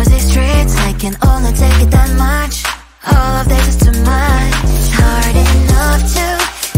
busy streets, I can only take it that much. All of this is too much. It's hard enough to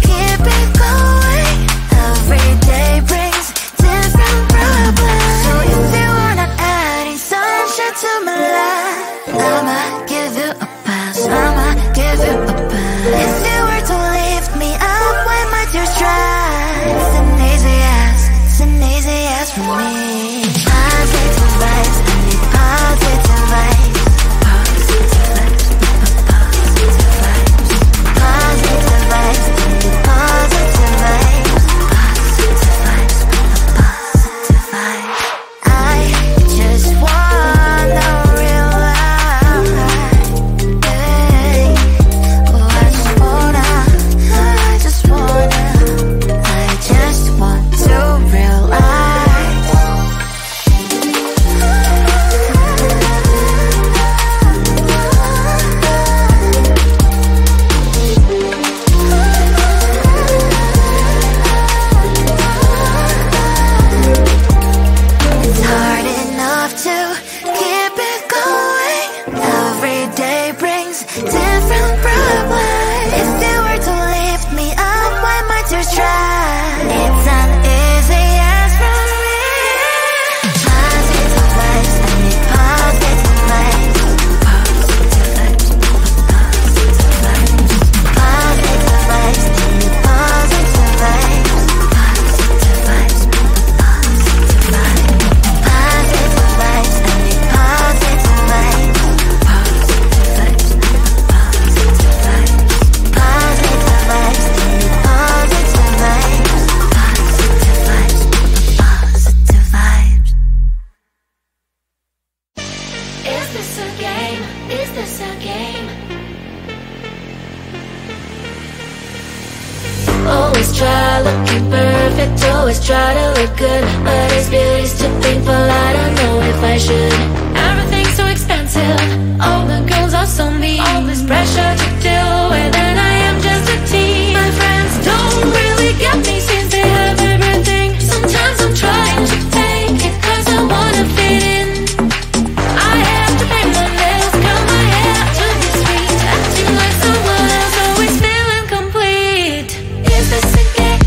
keep it going. Every day brings different problems. So if you are not adding sunshine to my life, I'ma give you a pass, I'ma give you a pass. If you were to lift me up when my tears dry, it's an easy yes, it's an easy yes for me. Positive vibes, I need positive vibes. Positive vibes, positive vibes. Positive vibes, I need positive vibes. Positive vibes, positive vibes. I just wanna realize, hey, oh, I just wanna to realize. It's hard enough to keep it going. Every day brings different problems. If you were to lift me up when my tears dry, it's an easy yes from me. Positive vibes, I need positive vibes. Positive vibes, positive vibes. Positive vibes, I need positive vibes. Positive vibes, positive vibes. Positive vibes, I need positive vibes. Positive vibes, positive vibes. Positive vibes, I need positive vibes. Positive vibes, positive vibes. Is this a game? Is this a game? Always try looking perfect, always try to look good, but is beauty's too painful? I don't know if I should. Everything's so expensive, all the girls are so mean. All this pressure to deal with, and I am just a teen. My friends don't really get me since they have everything. Sometimes I'm trying to fake it, cause I wanna fit in. I have to pay my bills, curl my hair to be sweet, acting like someone else, always feeling complete. Is this a game?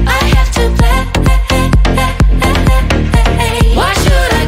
I have to play. Why should I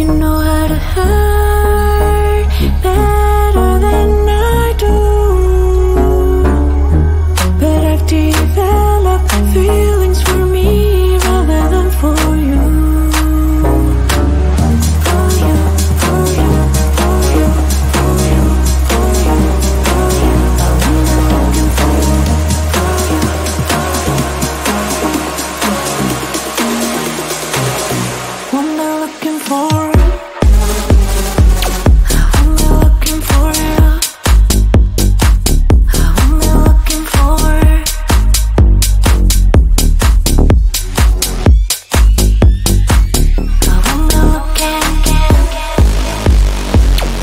You know how to hurt better than I do, but I've developed feelings for me rather than for you. For you, for you, for you, for you, for you, for you. I'm not looking for you. I'm not looking for you. I'm not looking for you. I'm not looking.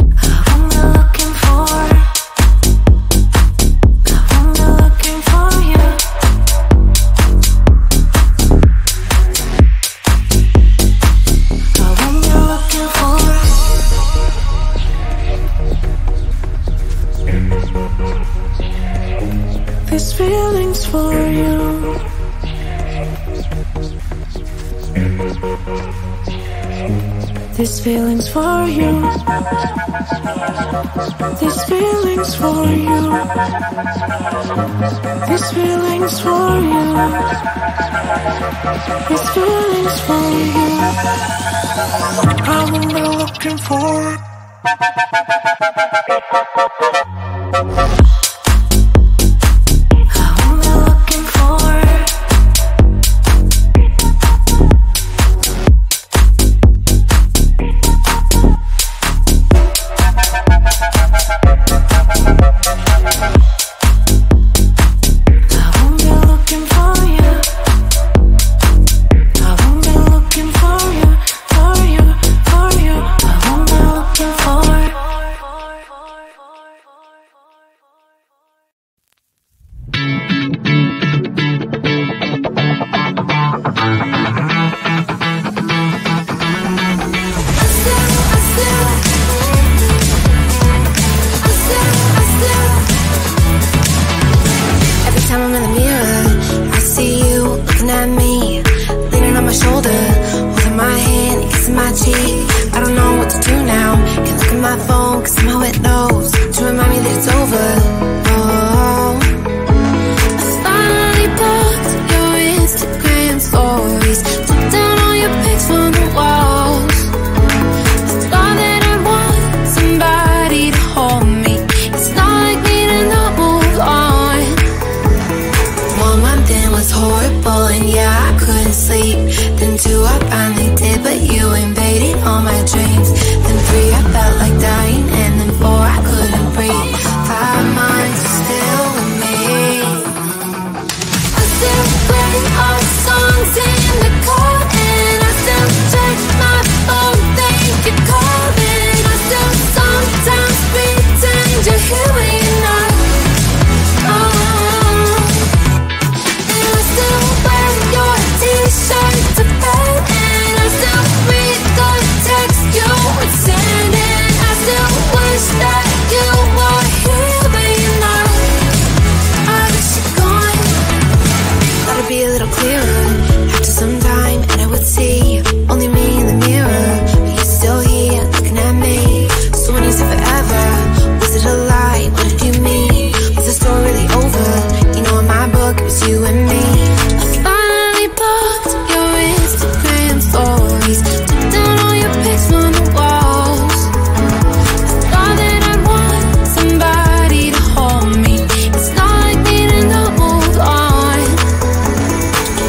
I'm not looking for you. I'm not looking for you. I'm not looking for these feelings for you. These feelings for you. These feelings for you. These feelings for you. These feelings for you. I'm not looking for. I'm not looking for. I'm not looking for you. I'm not looking for you, for you, for you. I'm not looking for. Every time I'm in the mirror, I see you looking at me, leaning on my shoulder, holding my hand, kissing my cheek. I don't know what to do now. Can't look at my phone, cause somehow it knows to remind me that it's over. Oh, I finally blocked your Instagram stories, took down all your pics from the walls. I thought that I'd want somebody to hold me. It's not like me to not move on. 1 month in was horrible and yeah, I couldn't sleep. Then 2 I finally did, but you invaded all my dreams. Then 3 I felt like dying, and then 4 I couldn't breathe. 5 months you're still with me. I still play our songs in the car, and I still check my phone, think you're calling. I still sometimes pretend you're here when you're not. And I still wear your t-shirt to bed, and I still read the text you would send, and I still wish that you were here but you're not. I wish you're gone. Thought it'd be a little clearer after some time, and I would see only me in the mirror, but you're still here looking at me. So when you said forever, was it a lie? What did you mean? Was the story really over? You know, in my book it was you and me. I finally blocked your Instagram stories, took down all your pics from the walls. I thought that I'd want somebody to hold me. It's not like me to not move on.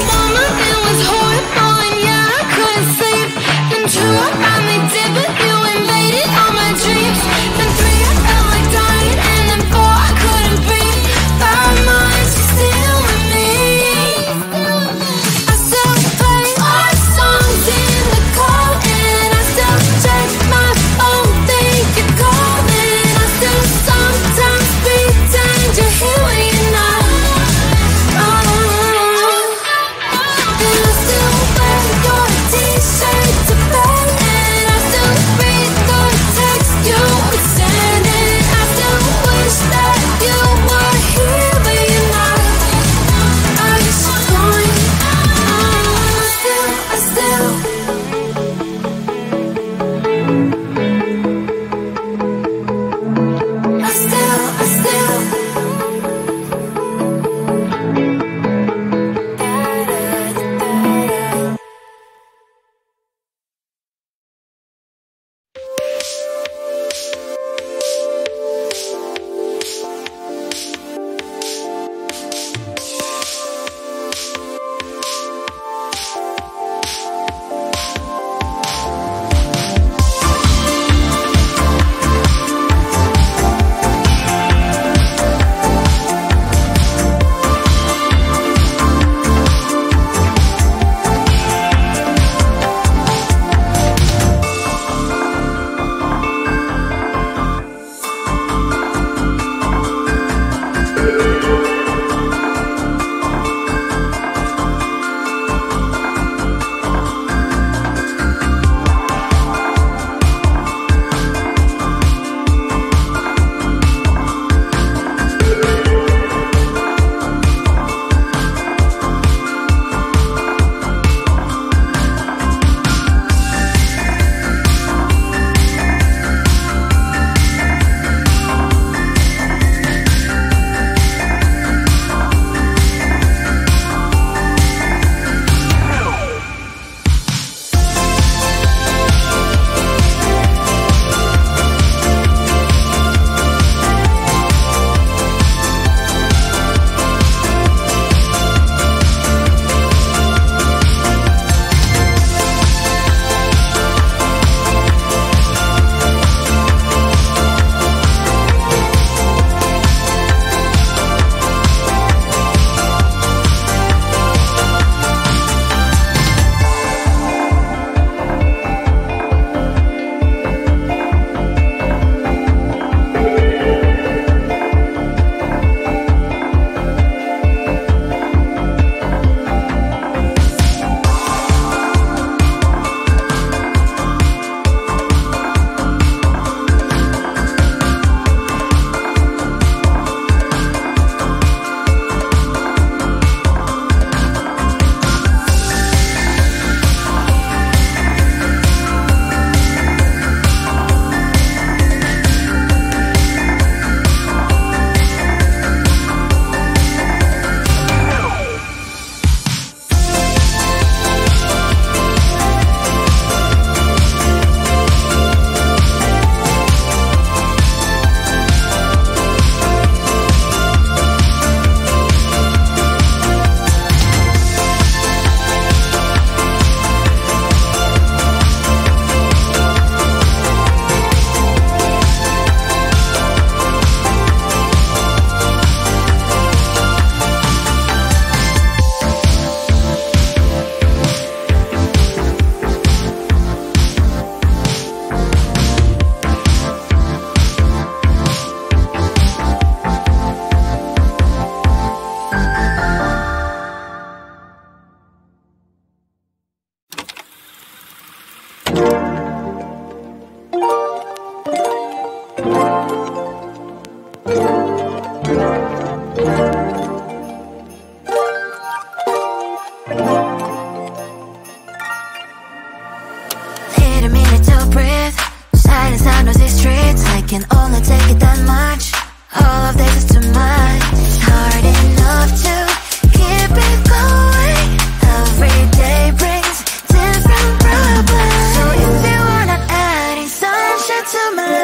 1 month it was horrible and yeah, I couldn't sleep. Then 2 I finally did, but you invaded all my dreams. Then 3 I felt like dying, and then 4 I couldn't breathe. 5 months you're still with me. I still play our songs in the car, and I still check my phone, think you're calling. I still sometimes pretend you're here when you're not. And I still wear your t-shirt to bed, and All of this is too much. It's hard enough to keep it going. Every day brings different problems. So if you wanna add sunshine to my life,